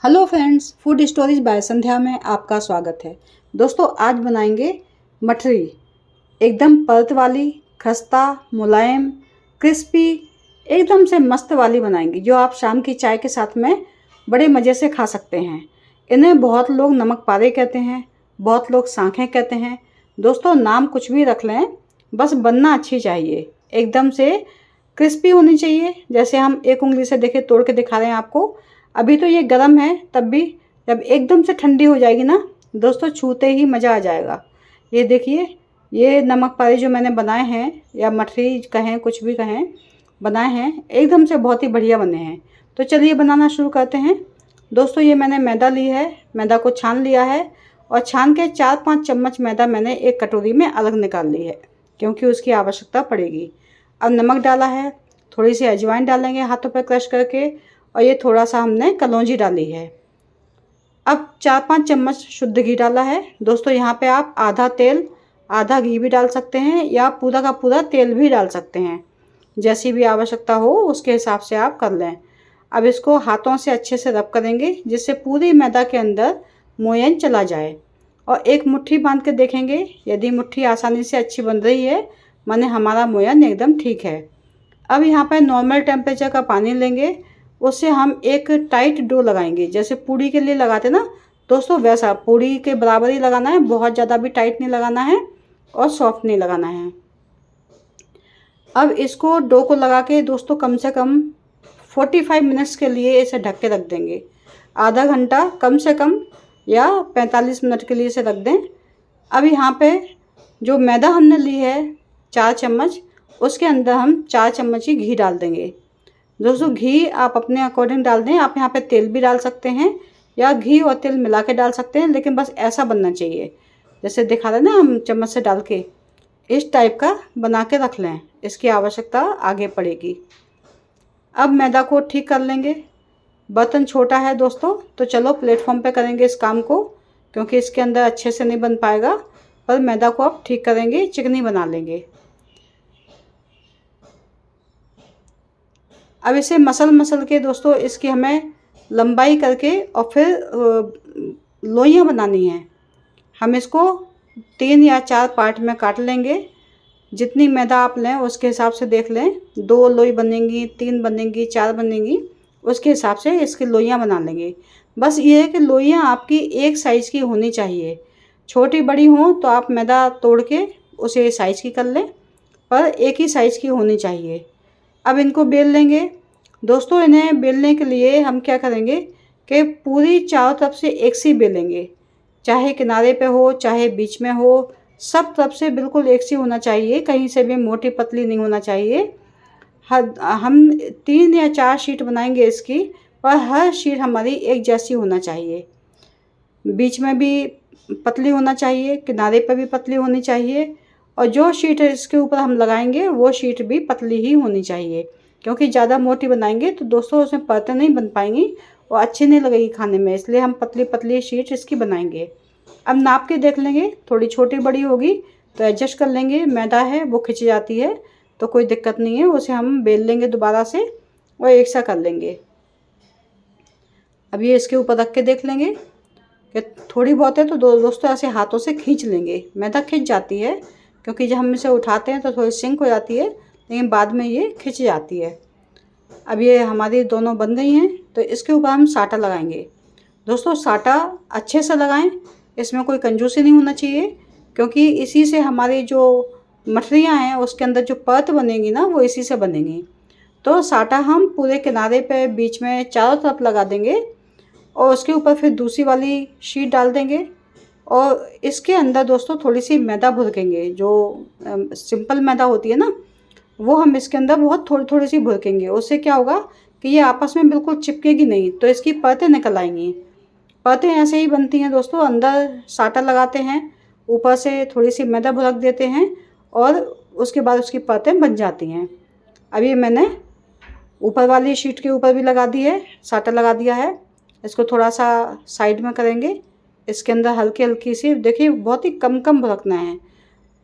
Hello friends, food stories by Sandhya में आपका स्वागत है। दोस्तों, आज बनाएंगे मठरी। एकदम परत वाली, खस्ता, मुलायम, क्रिस्पी, एकदम से मस्त वाली बनाएंगे जो आप शाम की चाय के साथ में बड़े मज़े से खा सकते हैं। इन्हें बहुत लोग नमक पारे कहते हैं, बहुत लोग सांखें कहते हैं। दोस्तों, नाम कुछ भी रख लें, बस बनना अच्छी चाहिए। एकदम से क्रिस्पी होनी चाहिए। जैसे हम एक उंगली से देखे तोड़ के दिखा रहे हैं आपको। अभी तो ये गर्म है, तब भी जब एकदम से ठंडी हो जाएगी ना दोस्तों, छूते ही मज़ा आ जाएगा। ये देखिए, ये नमक पारे जो मैंने बनाए हैं, या मठरी कहें, कुछ भी कहें, बनाए हैं, एकदम से बहुत ही बढ़िया बने हैं। तो चलिए बनाना शुरू करते हैं। दोस्तों, ये मैंने मैदा ली है, मैदा को छान लिया है और छान के 4-5 चम्मच मैदा मैंने एक कटोरी में अलग निकाल ली है, क्योंकि उसकी आवश्यकता पड़ेगी। अब नमक डाला है, थोड़ी सी अजवाइन डालेंगे हाथों पर क्रश करके, और ये थोड़ा सा हमने कलौंजी डाली है। अब 4-5 चम्मच शुद्ध घी डाला है। दोस्तों, यहाँ पे आप आधा तेल आधा घी भी डाल सकते हैं, या पूरा का पूरा तेल भी डाल सकते हैं। जैसी भी आवश्यकता हो उसके हिसाब से आप कर लें। अब इसको हाथों से अच्छे से रब करेंगे, जिससे पूरी मैदा के अंदर मोयन चला जाए। और एक मुट्ठी बांध के देखेंगे, यदि मुट्ठी आसानी से अच्छी बन रही है, माने हमारा मोयन एकदम ठीक है। अब यहाँ पर नॉर्मल टेम्परेचर का पानी लेंगे, उससे हम एक टाइट डो लगाएंगे, जैसे पूड़ी के लिए लगाते ना दोस्तों, वैसा पूड़ी के बराबर ही लगाना है। बहुत ज़्यादा भी टाइट नहीं लगाना है और सॉफ्ट नहीं लगाना है। अब इसको डो को लगा के दोस्तों कम से कम 45 मिनट्स के लिए इसे ढक के रख देंगे। आधा घंटा कम से कम, या 45 मिनट के लिए इसे रख दें। अब यहाँ पे जो मैदा हमने ली है 4 चम्मच, उसके अंदर हम 4 चम्मच ही घी डाल देंगे। दोस्तों, घी आप अपने अकॉर्डिंग डाल दें। आप यहाँ पे तेल भी डाल सकते हैं, या घी और तेल मिला के डाल सकते हैं, लेकिन बस ऐसा बनना चाहिए जैसे दिखा रहे हैं ना हम, चम्मच से डाल के इस टाइप का बना के रख लें। इसकी आवश्यकता आगे पड़ेगी। अब मैदा को ठीक कर लेंगे। बर्तन छोटा है दोस्तों, तो चलो प्लेटफॉर्म पे करेंगे इस काम को, क्योंकि इसके अंदर अच्छे से नहीं बन पाएगा। पर मैदा को आप ठीक करेंगे, चिकनी बना लेंगे। अब इसे मसल मसल के दोस्तों, इसकी हमें लंबाई करके और फिर लोइयाँ बनानी हैं। हम इसको 3 या 4 पार्ट में काट लेंगे। जितनी मैदा आप लें उसके हिसाब से देख लें, 2 लोई बनेंगी, 3 बनेंगी, 4 बनेंगी, उसके हिसाब से इसकी लोइयाँ बना लेंगे। बस ये है कि लोइयाँ आपकी एक साइज़ की होनी चाहिए। छोटी बड़ी हों तो आप मैदा तोड़ के उसे साइज़ की कर लें, पर एक ही साइज़ की होनी चाहिए। अब इनको बेल लेंगे। दोस्तों, इन्हें बेलने के लिए हम क्या करेंगे कि पूरी चारों तरफ से एक सी बेलेंगे, चाहे किनारे पे हो चाहे बीच में हो, सब तरफ से बिल्कुल एक सी होना चाहिए, कहीं से भी मोटी पतली नहीं होना चाहिए। हम 3 या 4 शीट बनाएंगे इसकी, पर हर शीट हमारी एक जैसी होना चाहिए। बीच में भी पतली होना चाहिए, किनारे पर भी पतली होनी चाहिए, और जो शीट इसके ऊपर हम लगाएंगे वो शीट भी पतली ही होनी चाहिए। क्योंकि ज़्यादा मोटी बनाएंगे तो दोस्तों उसमें परतें नहीं बन पाएंगी और अच्छी नहीं लगेगी खाने में, इसलिए हम पतली पतली शीट इसकी बनाएंगे। अब नाप के देख लेंगे, थोड़ी छोटी बड़ी होगी तो एडजस्ट कर लेंगे। मैदा है वो खिंच जाती है, तो कोई दिक्कत नहीं है, उसे हम बेल लेंगे दोबारा से और एक सा कर लेंगे। अब ये इसके ऊपर रख के देख लेंगे कि थोड़ी बहुत है तो दोस्तों ऐसे हाथों से खींच लेंगे। मैदा खिंच जाती है, क्योंकि जब हम इसे उठाते हैं तो थोड़ी सिंक हो जाती है, लेकिन बाद में ये खिंच जाती है। अब ये हमारी दोनों बन गई हैं, तो इसके ऊपर हम साटा लगाएंगे। दोस्तों, साटा अच्छे से लगाएं, इसमें कोई कंजूसी नहीं होना चाहिए, क्योंकि इसी से हमारी जो मठरियाँ हैं उसके अंदर जो परत बनेगी ना, वो इसी से बनेंगी। तो साटा हम पूरे किनारे पे, बीच में, चारों तरफ लगा देंगे, और उसके ऊपर फिर दूसरी वाली शीट डाल देंगे। और इसके अंदर दोस्तों थोड़ी सी मैदा भुरकेंगे, जो सिंपल मैदा होती है ना, वो हम इसके अंदर बहुत थोड़ी थोड़ी सी भुरकेंगे। उससे क्या होगा कि ये आपस में बिल्कुल चिपकेगी नहीं, तो इसकी परतें निकल आएंगी। परतें ऐसे ही बनती हैं दोस्तों, अंदर साटा लगाते हैं, ऊपर से थोड़ी सी मैदा भुरक देते हैं, और उसके बाद उसकी परतें बन जाती हैं। अभी मैंने ऊपर वाली शीट के ऊपर भी लगा दी है, साटा लगा दिया है। इसको थोड़ा सा साइड में करेंगे, इसके अंदर हल्की हल्की सी, देखिए बहुत ही कम कम भुरकना है,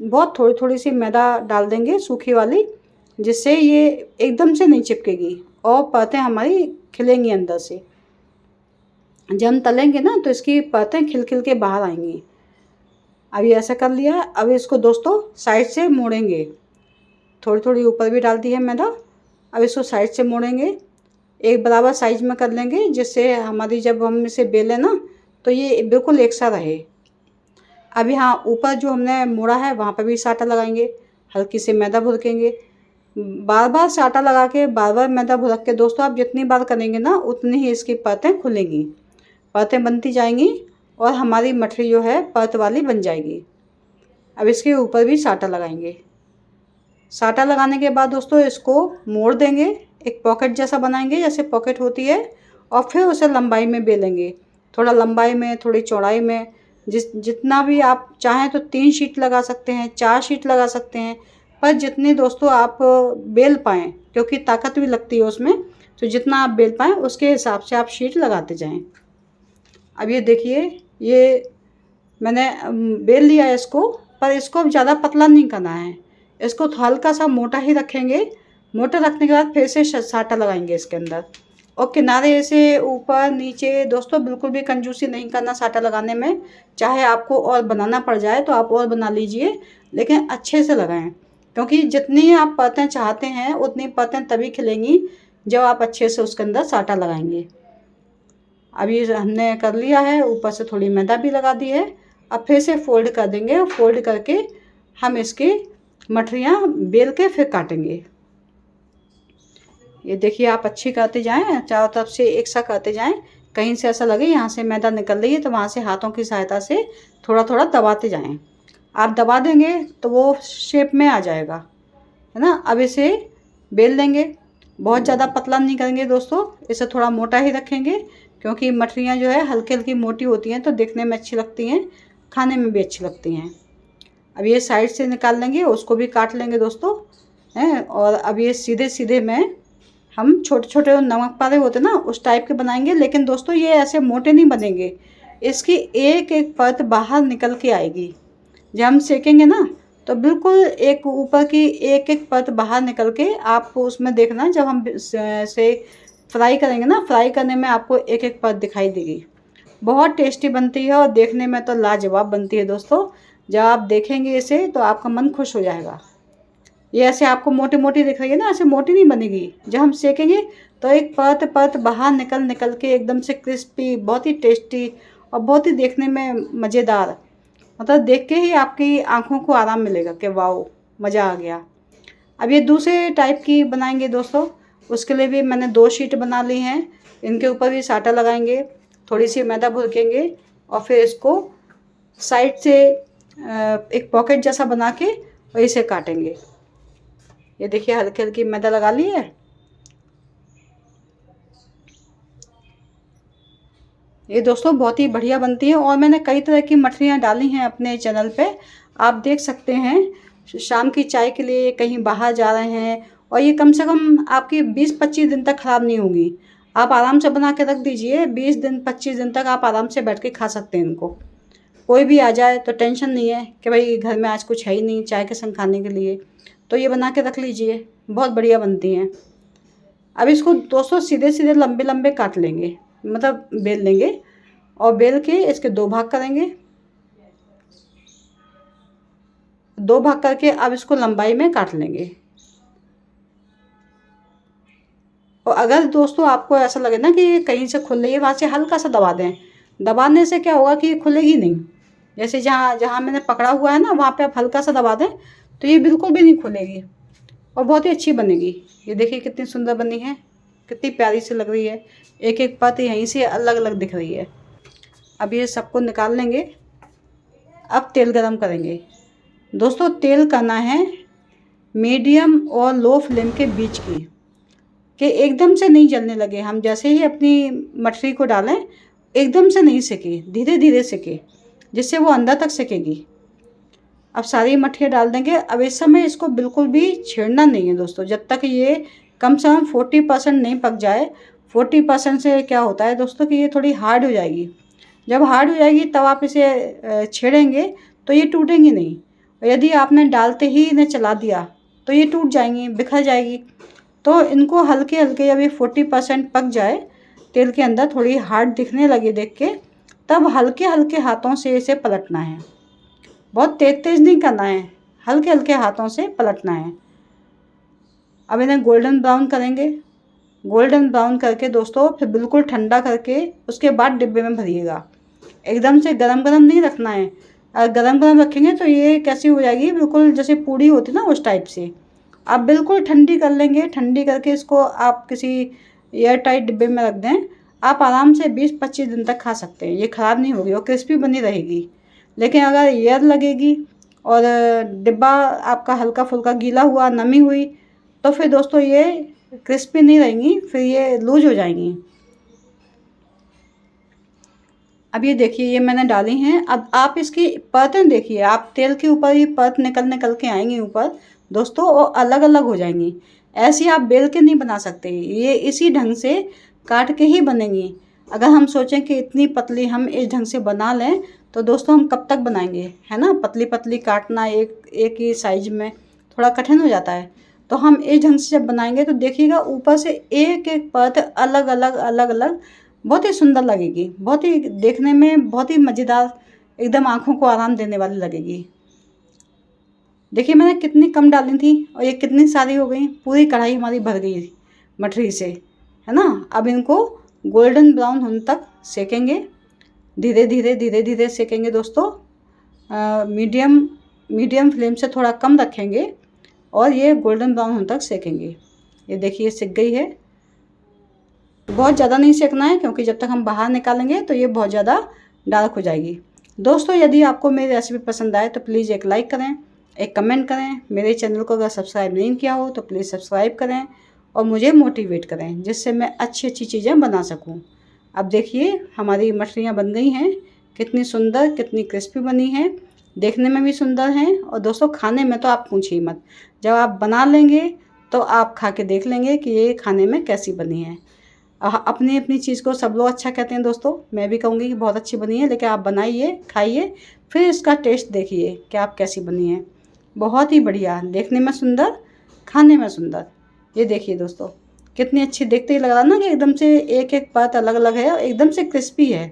बहुत थोड़ी थोड़ी सी मैदा डाल देंगे सूखी वाली, जिससे ये एकदम से नहीं चिपकेगी और परतें हमारी खिलेंगी अंदर से। जब हम तलेंगे ना तो इसकी परतें खिल खिल के बाहर आएंगी। अब ये ऐसा कर लिया। अब इसको दोस्तों साइड से मोड़ेंगे, थोड़ी थोड़ी ऊपर भी डाल दी है मैदा। अब इसको साइड से मोड़ेंगे, एक बराबर साइज में कर लेंगे, जिससे हमारी जब हम इसे बेलें ना तो ये बिल्कुल एक सा रहे। अब यहाँ ऊपर जो हमने मोड़ा है वहाँ पर भी साटा लगाएंगे, हल्की से मैदा भुरकेंगे। बार बार साटा लगा के बार बार मैदा भुरक के दोस्तों आप जितनी बार करेंगे ना उतनी ही इसकी परतें खुलेंगी, परतें बनती जाएंगी और हमारी मठरी जो है परत वाली बन जाएगी। अब इसके ऊपर भी साटा लगाएंगे। साटा लगाने के बाद दोस्तों इसको मोड़ देंगे, एक पॉकेट जैसा बनाएंगे जैसे पॉकेट होती है, और फिर उसे लंबाई में बेलेंगे, थोड़ा लंबाई में थोड़ी चौड़ाई में, जितना भी आप चाहें तो 3 शीट लगा सकते हैं, 4 शीट लगा सकते हैं, पर जितनी दोस्तों आप बेल पाएँ, क्योंकि ताकत भी लगती है उसमें, तो जितना आप बेल पाएँ उसके हिसाब से आप शीट लगाते जाएं। अब ये देखिए, ये मैंने बेल लिया है इसको, पर इसको अब ज़्यादा पतला नहीं करना है, इसको हल्का सा मोटा ही रखेंगे। मोटा रखने के बाद फिर से साटा लगाएंगे इसके अंदर, और किनारे से ऊपर नीचे दोस्तों बिल्कुल भी कंजूसी नहीं करना साटा लगाने में। चाहे आपको और बनाना पड़ जाए तो आप और बना लीजिए, लेकिन अच्छे से लगाएं, क्योंकि जितनी आप परतें चाहते हैं उतनी परतें तभी खिलेंगी जब आप अच्छे से उसके अंदर साटा लगाएंगे। अब ये हमने कर लिया है, ऊपर से थोड़ी मैदा भी लगा दी है। अब फिर से फोल्ड कर देंगे, और फोल्ड करके हम इसकी मठरियाँ बेल के फिर काटेंगे। ये देखिए, आप अच्छी करते जाएं, चारों तरफ से एक सा करते जाएं, कहीं से ऐसा लगे यहाँ से मैदा निकल रही है तो वहाँ से हाथों की सहायता से थोड़ा थोड़ा दबाते जाएं। आप दबा देंगे तो वो शेप में आ जाएगा, है ना। अब इसे बेल लेंगे, बहुत ज़्यादा पतला नहीं करेंगे दोस्तों, इसे थोड़ा मोटा ही रखेंगे, क्योंकि मठरियाँ जो है हल्की हल्की मोटी होती हैं तो देखने में अच्छी लगती हैं, खाने में भी अच्छी लगती हैं। अब ये साइड से निकाल लेंगे, उसको भी काट लेंगे दोस्तों, हैं। और अब ये सीधे सीधे में हम छोटे छोटे नमक पारे होते ना उस टाइप के बनाएंगे, लेकिन दोस्तों ये ऐसे मोटे नहीं बनेंगे, इसकी एक एक परत बाहर निकल के आएगी। जब हम सेकेंगे ना तो बिल्कुल एक ऊपर की एक एक परत बाहर निकल के, आपको उसमें देखना जब हम से फ्राई करेंगे ना, फ्राई करने में आपको एक एक परत दिखाई देगी। बहुत टेस्टी बनती है और देखने में तो लाजवाब बनती है दोस्तों। जब आप देखेंगे इसे तो आपका मन खुश हो जाएगा। ये ऐसे आपको मोटी मोटी दिख रही है ना, ऐसे मोटी नहीं बनेगी। जब हम सेकेंगे तो एक परत परत बाहर निकल निकल के एकदम से क्रिस्पी, बहुत ही टेस्टी और बहुत ही देखने में मज़ेदार, मतलब देख के ही आपकी आंखों को आराम मिलेगा कि वाओ मज़ा आ गया। अब ये दूसरे टाइप की बनाएंगे दोस्तों, उसके लिए भी मैंने 2 शीट बना ली हैं। इनके ऊपर भी साटा लगाएंगे, थोड़ी सी मैदा भुरकेंगे, और फिर इसको साइड से एक पॉकेट जैसा बना के और इसे काटेंगे। ये देखिए, हल्की हल्की मैदा लगा ली है। ये दोस्तों बहुत ही बढ़िया बनती है, और मैंने कई तरह की मठरियाँ डाली हैं अपने चैनल पे, आप देख सकते हैं। शाम की चाय के लिए कहीं बाहर जा रहे हैं, और ये कम से कम आपकी 20-25 दिन तक ख़राब नहीं होगी। आप आराम से बना के रख दीजिए, 20 दिन 25 दिन तक आप आराम से बैठ के खा सकते हैं इनको। कोई भी आ जाए तो टेंशन नहीं है कि भाई घर में आज कुछ है ही नहीं चाय के संग खाने के लिए, तो ये बना के रख लीजिए, बहुत बढ़िया बनती हैं। अब इसको दोस्तों सीधे सीधे लंबे लंबे काट लेंगे, मतलब बेल लेंगे, और बेल के इसके 2 भाग करेंगे। 2 भाग करके अब इसको लंबाई में काट लेंगे। और अगर दोस्तों आपको ऐसा लगे ना कि कहीं से खुल रही है, वहाँ से हल्का सा दबा दें। दबाने से क्या होगा कि ये खुलेगी नहीं। जैसे जहाँ जहाँ मैंने पकड़ा हुआ है ना, वहाँ पे आप हल्का सा दबा दें तो ये बिल्कुल भी नहीं खुलेगी और बहुत ही अच्छी बनेगी। ये देखिए कितनी सुंदर बनी है, कितनी प्यारी सी लग रही है। एक एक परत यहीं से अलग अलग दिख रही है। अब ये सबको निकाल लेंगे। अब तेल गरम करेंगे दोस्तों। तेल करना है मीडियम और लो फ्लेम के बीच की, कि एकदम से नहीं जलने लगे। हम जैसे ही अपनी मठरी को डालें एकदम से नहीं सेके, धीरे धीरे सेके, जिससे वो अंदर तक सेकेगी। अब सारी मठियाँ डाल देंगे। अब इस समय इसको बिल्कुल भी छेड़ना नहीं है दोस्तों, जब तक ये कम से कम 40% नहीं पक जाए। 40% से क्या होता है दोस्तों कि ये थोड़ी हार्ड हो जाएगी। जब हार्ड हो जाएगी तब आप इसे छेड़ेंगे तो ये टूटेंगी नहीं, और यदि आपने डालते ही इन्हें चला दिया तो ये टूट जाएंगी, बिखर जाएगी। तो इनको हल्के हल्के जब ये 40% पक जाए तेल के अंदर थोड़ी हार्ड दिखने लगी देख के, तब हल्के हल्के हाथों से इसे पलटना है। बहुत तेज तेज नहीं करना है, हल्के हल्के हाथों से पलटना है। अब इन्हें गोल्डन ब्राउन करेंगे। गोल्डन ब्राउन करके दोस्तों फिर बिल्कुल ठंडा करके उसके बाद डिब्बे में भरिएगा। एकदम से गरम गरम नहीं रखना है। अगर गरम गरम रखेंगे तो ये कैसी हो जाएगी, बिल्कुल जैसे पूड़ी होती ना उस टाइप से। आप बिल्कुल ठंडी कर लेंगे। ठंडी करके इसको आप किसी एयर टाइट डिब्बे में रख दें। आप आराम से 20-25 दिन तक खा सकते हैं। ये ख़राब नहीं होगी और क्रिस्पी बनी रहेगी। लेकिन अगर एयर लगेगी और डिब्बा आपका हल्का फुल्का गीला हुआ, नमी हुई, तो फिर दोस्तों ये क्रिस्पी नहीं रहेंगी, फिर ये लूज हो जाएंगी। अब ये देखिए, ये मैंने डाली हैं। अब आप इसकी परतें देखिए, आप तेल के ऊपर ही परत निकल निकल के आएंगी ऊपर दोस्तों, और अलग अलग हो जाएंगी। ऐसी आप बेल के नहीं बना सकते, ये इसी ढंग से काट के ही बनेंगी। अगर हम सोचें कि इतनी पतली हम इस ढंग से बना लें तो दोस्तों हम कब तक बनाएंगे, है ना। पतली पतली काटना एक एक ही साइज में थोड़ा कठिन हो जाता है। तो हम इस ढंग से जब बनाएंगे तो देखिएगा ऊपर से एक एक परत अलग अलग अलग अलग बहुत ही सुंदर लगेगी, बहुत ही देखने में बहुत ही मज़ेदार, एकदम आँखों को आराम देने वाली लगेगी। देखिए मैंने कितनी कम डाली थी और ये कितनी सारी हो गई, पूरी कढ़ाई हमारी भर गई मठरी से, है ना। अब इनको गोल्डन ब्राउन होने तक सेकेंगे। धीरे धीरे धीरे धीरे सेकेंगे दोस्तों। मीडियम मीडियम फ्लेम से थोड़ा कम रखेंगे और ये गोल्डन ब्राउन होने तक सेकेंगे। ये देखिए सिक गई है। बहुत ज़्यादा नहीं सेकना है क्योंकि जब तक हम बाहर निकालेंगे तो ये बहुत ज़्यादा डार्क हो जाएगी। दोस्तों यदि आपको मेरी रेसिपी पसंद आए तो प्लीज़ एक लाइक करें, एक कमेंट करें। मेरे चैनल को अगर सब्सक्राइब नहीं किया हो तो प्लीज़ सब्सक्राइब करें और मुझे मोटिवेट करें, जिससे मैं अच्छी अच्छी चीज़ें बना सकूँ। अब देखिए हमारी मछलियाँ बन गई हैं, कितनी सुंदर, कितनी क्रिस्पी बनी हैं, देखने में भी सुंदर हैं। और दोस्तों खाने में तो आप पूछिए मत, जब आप बना लेंगे तो आप खा के देख लेंगे कि ये खाने में कैसी बनी है। अपनी अपनी चीज़ को सब लोग अच्छा कहते हैं दोस्तों, मैं भी कहूँगी कि बहुत अच्छी बनी है। लेकिन आप बनाइए, खाइए, फिर इसका टेस्ट देखिए कि आप कैसी बनी है। बहुत ही बढ़िया, देखने में सुंदर, खाने में सुंदर। ये देखिए दोस्तों कितनी अच्छी, देखते ही लग रहा ना कि एकदम से एक एक परत अलग अलग है और एकदम से क्रिस्पी है।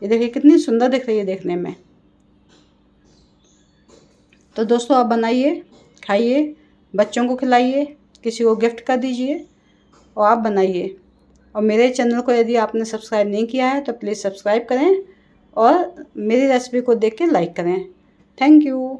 ये देखिए कितनी सुंदर दिख रही है देखने में। तो दोस्तों आप बनाइए, खाइए, बच्चों को खिलाइए, किसी को गिफ्ट कर दीजिए और आप बनाइए। और मेरे चैनल को यदि आपने सब्सक्राइब नहीं किया है तो प्लीज़ सब्सक्राइब करें और मेरी रेसिपी को देख के लाइक करें। Thank you.